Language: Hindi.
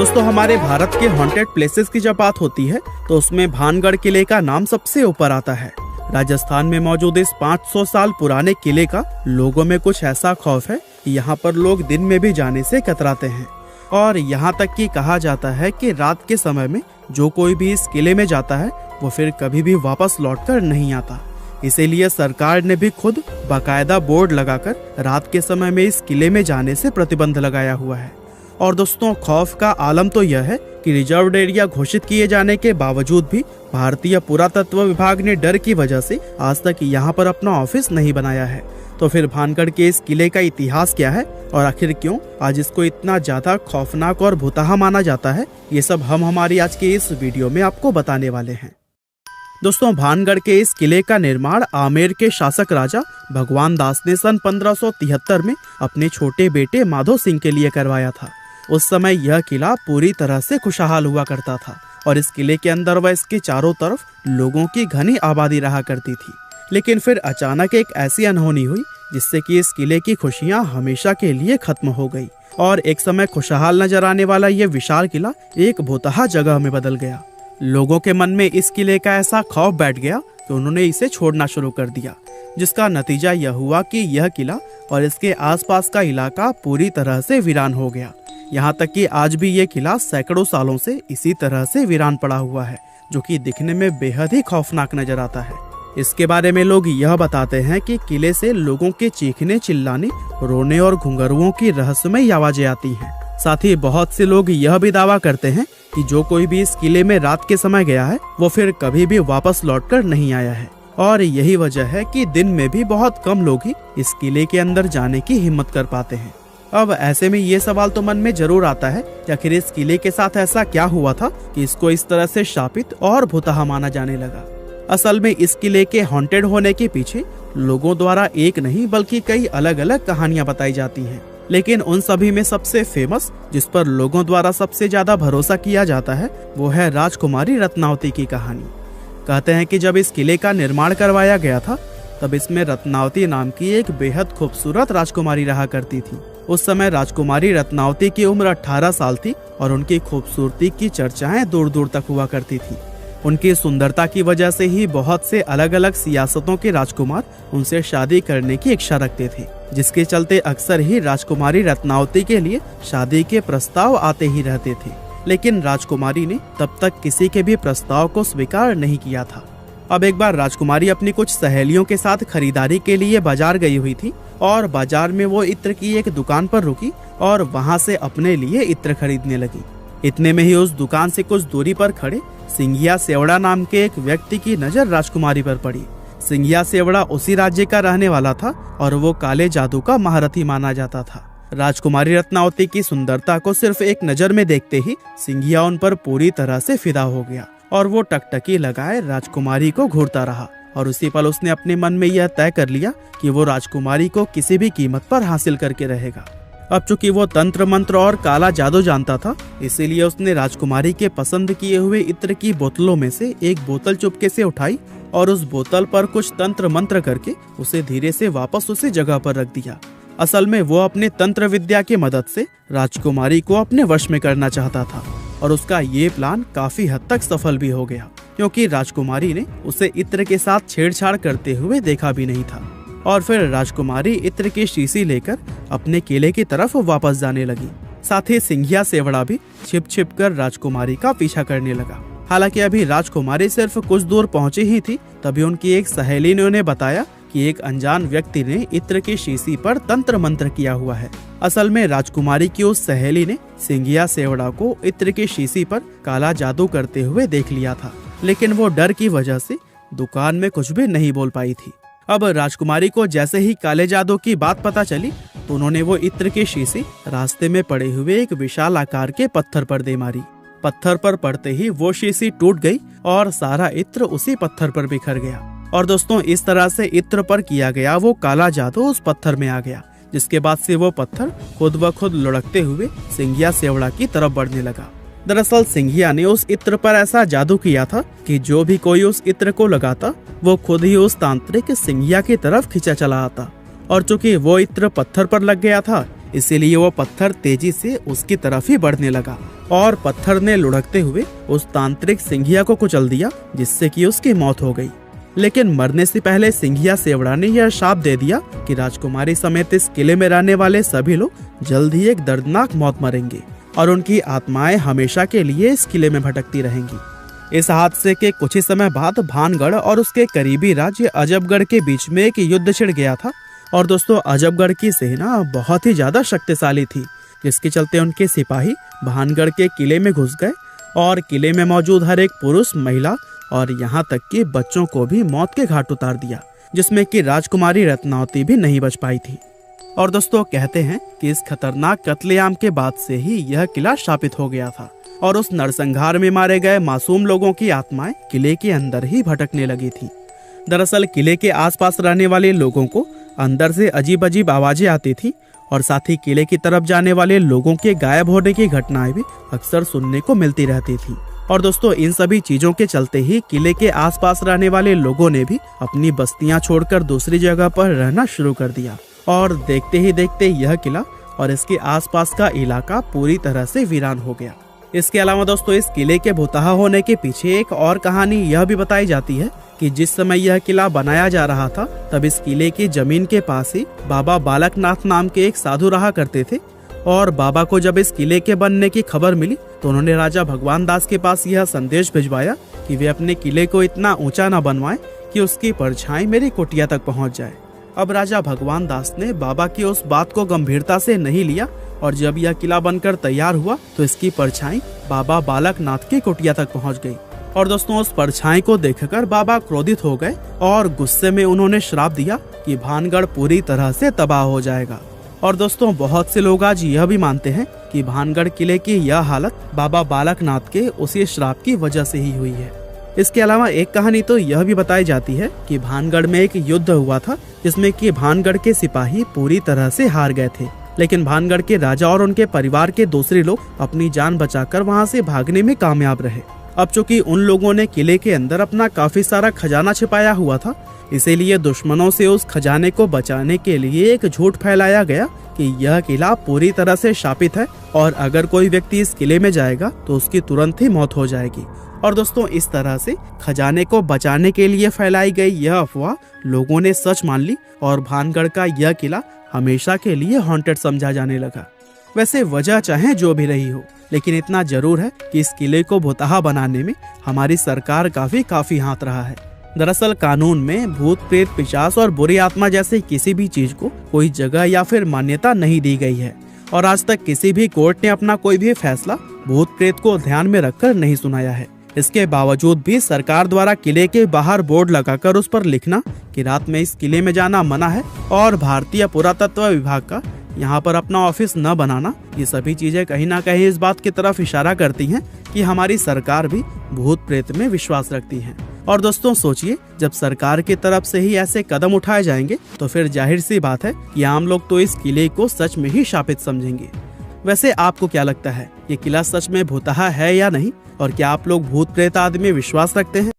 दोस्तों हमारे भारत के हॉन्टेड प्लेसेस की जब बात होती है तो उसमें भानगढ़ किले का नाम सबसे ऊपर आता है। राजस्थान में मौजूद इस 500 साल पुराने किले का लोगों में कुछ ऐसा खौफ है कि यहाँ पर लोग दिन में भी जाने से कतराते हैं और यहाँ तक कि कहा जाता है कि रात के समय में जो कोई भी इस किले में जाता है वो फिर कभी भी वापस लौटकर नहीं आता। इसीलिए सरकार ने भी खुद बाकायदा बोर्ड लगाकर रात के समय में इस किले में जाने से प्रतिबंध लगाया हुआ है। और दोस्तों खौफ का आलम तो यह है कि रिजर्व्ड एरिया घोषित किए जाने के बावजूद भी भारतीय पुरातत्व विभाग ने डर की वजह से आज तक यहाँ पर अपना ऑफिस नहीं बनाया है। तो फिर भानगढ़ के इस किले का इतिहास क्या है और आखिर क्यों आज इसको इतना ज्यादा खौफनाक और भुतहा माना जाता है, ये सब हम हमारी आज के इस वीडियो में आपको बताने वाले हैं। दोस्तों भानगढ़ के इस किले का निर्माण आमेर के शासक राजा भगवान दास ने सन 1573 में अपने छोटे बेटे माधो सिंह के लिए करवाया था। उस समय यह किला पूरी तरह से खुशहाल हुआ करता था और इस किले के अंदर व इसके चारों तरफ लोगों की घनी आबादी रहा करती थी। लेकिन फिर अचानक एक ऐसी अनहोनी हुई जिससे कि इस किले की खुशियां हमेशा के लिए खत्म हो गई और एक समय खुशहाल नजर आने वाला यह विशाल किला एक भुतहा जगह में बदल गया। लोगों के मन में इस किले का ऐसा खौफ बैठ गया कि उन्होंने इसे छोड़ना शुरू कर दिया, जिसका नतीजा यह हुआ कि यह किला और इसके आसपास का इलाका पूरी तरह से वीरान हो गया। यहाँ तक कि आज भी ये किला सैकड़ों सालों से इसी तरह से वीरान पड़ा हुआ है, जो कि दिखने में बेहद ही खौफनाक नजर आता है। इसके बारे में लोग यह बताते हैं कि किले से लोगों के चीखने, चिल्लाने, रोने और घुंघरुओं की रहस्यमयी आवाजें आती हैं। साथ ही बहुत से लोग यह भी दावा करते हैं कि जो कोई भी इस किले में रात के समय गया है वो फिर कभी भी वापस लौटकर नहीं आया है और यही वजह है कि दिन में भी बहुत कम लोग ही इस किले के अंदर जाने की हिम्मत कर पाते हैं। अब ऐसे में ये सवाल तो मन में जरूर आता है कि आखिर इस किले के साथ ऐसा क्या हुआ था कि इसको इस तरह से शापित और भुतहा माना जाने लगा। असल में इस किले के हॉन्टेड होने के पीछे लोगों द्वारा एक नहीं बल्कि कई अलग अलग कहानियां बताई जाती हैं, लेकिन उन सभी में सबसे फेमस, जिस पर लोगों द्वारा सबसे ज्यादा भरोसा किया जाता है, वो है राजकुमारी रत्नावती की कहानी। कहते हैं कि जब इस किले का निर्माण करवाया गया था तब इसमें रत्नावती नाम की एक बेहद खूबसूरत राजकुमारी रहा करती थी। उस समय राजकुमारी रत्नावती की उम्र 18 साल थी और उनकी खूबसूरती की चर्चाएं दूर दूर तक हुआ करती थी। उनकी सुंदरता की वजह से ही बहुत से अलग अलग सियासतों के राजकुमार उनसे शादी करने की इच्छा रखते थे, जिसके चलते अक्सर ही राजकुमारी रत्नावती के लिए शादी के प्रस्ताव आते ही रहते थे। लेकिन राजकुमारी ने तब तक किसी के भी प्रस्ताव को स्वीकार नहीं किया था। अब एक बार राजकुमारी अपनी कुछ सहेलियों के साथ खरीदारी के लिए बाजार गई हुई थी और बाजार में वो इत्र की एक दुकान पर रुकी और वहां से अपने लिए इत्र खरीदने लगी। इतने में ही उस दुकान से कुछ दूरी पर खड़े सिंघिया सेवड़ा नाम के एक व्यक्ति की नजर राजकुमारी पर पड़ी। सिंघिया सेवड़ा उसी राज्य का रहने वाला था और वो काले जादू का महारथी माना जाता था। राजकुमारी रत्नावती की सुंदरता को सिर्फ एक नजर में देखते ही सिंघिया उन पर पूरी तरह से फिदा हो गया और वो टकटकी लगाए राजकुमारी को घूरता रहा और उसी पल उसने अपने मन में यह तय कर लिया कि वो राजकुमारी को किसी भी कीमत पर हासिल करके रहेगा। अब चूंकि वो तंत्र मंत्र और काला जादू जानता था, इसीलिए उसने राजकुमारी के पसंद किए हुए इत्र की बोतलों में से एक बोतल चुपके से उठाई और उस बोतल पर कुछ तंत्र मंत्र करके उसे धीरे से वापस उसी जगह पर रख दिया। असल में वो अपने तंत्र विद्या की मदद से राजकुमारी को अपने वश में करना चाहता था और उसका ये प्लान काफी हद तक सफल भी हो गया, क्योंकि राजकुमारी ने उसे इत्र के साथ छेड़छाड़ करते हुए देखा भी नहीं था। और फिर राजकुमारी इत्र की शीशी लेकर अपने किले की तरफ वापस जाने लगी। साथ ही सिंघिया सेवड़ा भी छिप छिप कर राजकुमारी का पीछा करने लगा। हालांकि अभी राजकुमारी सिर्फ कुछ दूर पहुंची ही थी, तभी उनकी एक सहेली ने उन्हें बताया कि एक अनजान व्यक्ति ने इत्र की शीशी पर तंत्र मंत्र किया हुआ है। असल में राजकुमारी की उस सहेली ने सिंघिया सेवड़ा को इत्र की शीशी पर काला जादू करते हुए देख लिया था, लेकिन वो डर की वजह से दुकान में कुछ भी नहीं बोल पाई थी। अब राजकुमारी को जैसे ही काले जादू की बात पता चली तो उन्होंने वो इत्र की शीशी रास्ते में पड़े हुए एक विशाल आकार के पत्थर पर दे मारी। पत्थर पर पड़ते ही वो शीशी टूट गई और सारा इत्र उसी पत्थर पर बिखर गया। और दोस्तों इस तरह से इत्र पर किया गया वो काला जादू उस पत्थर में आ गया, जिसके बाद से वो पत्थर खुद ब खुद लुढ़कते हुए सिंघिया सेवड़ा की तरफ बढ़ने लगा। दरअसल सिंघिया ने उस इत्र पर ऐसा जादू किया था कि जो भी कोई उस इत्र को लगाता वो खुद ही उस तांत्रिक सिंघिया की तरफ खींचा चला आता और चूंकि वो इत्र पत्थर पर लग गया था, इसीलिए वो पत्थर तेजी से उसकी तरफ ही बढ़ने लगा और पत्थर ने लुढ़कते हुए उस तांत्रिक सिंघिया को कुचल दिया, जिससे कि उसकी मौत हो गई। लेकिन मरने से पहले सिंघिया सेवड़ा ने यह शाप दे दिया कि राजकुमारी समेत इस किले में रहने वाले सभी लोग जल्द ही एक दर्दनाक मौत मरेंगे और उनकी आत्माएं हमेशा के लिए इस किले में भटकती रहेंगी। इस हादसे के कुछ ही समय बाद भानगढ़ और उसके करीबी राज्य अजबगढ़ के बीच में एक युद्ध छिड़ गया था। और दोस्तों, अजबगढ़ की सेना बहुत ही ज्यादा शक्तिशाली थी, जिसके चलते उनके सिपाही भानगढ़ के किले में घुस गए और किले में मौजूद हर एक पुरुष, महिला और यहाँ तक कि बच्चों को भी मौत के घाट उतार दिया, जिसमें कि राजकुमारी रत्नावती भी नहीं बच पाई थी। और दोस्तों, कहते हैं कि इस खतरनाक कत्लेआम के बाद से ही यह किला शापित हो गया था और उस नरसंहार में मारे गए मासूम लोगों की आत्माएं किले के अंदर ही भटकने लगी थी। दरअसल किले के आसपास रहने वाले लोगों को अंदर से अजीब अजीब आवाजें आती थी और साथ ही किले की तरफ जाने वाले लोगों के गायब होने की घटनाएं भी अक्सर सुनने को मिलती रहती थी। और दोस्तों, इन सभी चीजों के चलते ही किले के आसपास रहने वाले लोगों ने भी अपनी बस्तियां छोड़कर दूसरी जगह पर रहना शुरू कर दिया और देखते ही देखते यह किला और इसके आसपास का इलाका पूरी तरह से वीरान हो गया। इसके अलावा दोस्तों, इस किले के भुतहा होने के पीछे एक और कहानी यह भी बताई जाती है कि जिस समय यह किला बनाया जा रहा था, तब इस किले की जमीन के पास ही बाबा बालकनाथ नाम के एक साधु रहा करते थे। और बाबा को जब इस किले के बनने की खबर मिली तो उन्होंने राजा भगवान दास के पास यह संदेश भिजवाया कि वे अपने किले को इतना ऊंचा न बनवाएं कि उसकी परछाई मेरी कुटिया तक पहुंच जाए। अब राजा भगवान दास ने बाबा की उस बात को गंभीरता से नहीं लिया और जब यह किला बनकर तैयार हुआ तो इसकी परछाई बाबा बालकनाथ की कुटिया तक पहुंच गई। और दोस्तों, उस परछाई को देखकर बाबा क्रोधित हो गए और गुस्से में उन्होंने श्राप दिया कि भानगढ़ पूरी तरह से तबाह हो जाएगा। और दोस्तों, बहुत से लोग आज यह भी मानते हैं कि भानगढ़ किले की यह हालत बाबा बालकनाथ के उसी श्राप की वजह से ही हुई है। इसके अलावा एक कहानी तो यह भी बताई जाती है कि भानगढ़ में एक युद्ध हुआ था, जिसमें कि भानगढ़ के सिपाही पूरी तरह से हार गए थे, लेकिन भानगढ़ के राजा और उनके परिवार के दूसरे लोग अपनी जान बचाकर वहां से भागने में कामयाब रहे। अब चूंकि उन लोगों ने किले के अंदर अपना काफी सारा खजाना छिपाया हुआ था, इसीलिए दुश्मनों से उस खजाने को बचाने के लिए एक झूठ फैलाया गया कि यह किला पूरी तरह से शापित है और अगर कोई व्यक्ति इस किले में जाएगा तो उसकी तुरंत ही मौत हो जाएगी। और दोस्तों, इस तरह से खजाने को बचाने के लिए फैलाई गई यह अफवाह लोगों ने सच मान ली और भानगढ़ का यह किला हमेशा के लिए हॉन्टेड समझा जाने लगा। वैसे वजह चाहे जो भी रही हो, लेकिन इतना जरूर है कि इस किले को भुतहा बनाने में हमारी सरकार का भी काफी हाथ रहा है। दरअसल कानून में भूत प्रेत पिशाच और बुरी आत्मा जैसे किसी भी चीज को कोई जगह या फिर मान्यता नहीं दी गई है और आज तक किसी भी कोर्ट ने अपना कोई भी फैसला भूत प्रेत को ध्यान में रखकर नहीं सुनाया है। इसके बावजूद भी सरकार द्वारा किले के बाहर बोर्ड लगाकर उस पर लिखना कि रात में इस किले में जाना मना है और भारतीय पुरातत्व विभाग का यहाँ पर अपना ऑफिस न बनाना, ये सभी चीजें कहीं ना कहीं इस बात की तरफ इशारा करती हैं कि हमारी सरकार भी भूत प्रेत में विश्वास रखती है। और दोस्तों, सोचिए, जब सरकार की तरफ से ही ऐसे कदम उठाए जाएंगे तो फिर जाहिर सी बात है कि आम लोग तो इस किले को सच में ही शापित समझेंगे। वैसे आपको क्या लगता है, ये किला सच में भुतहा है या नहीं, और क्या आप लोग भूत प्रेत आदि में विश्वास रखते हैं?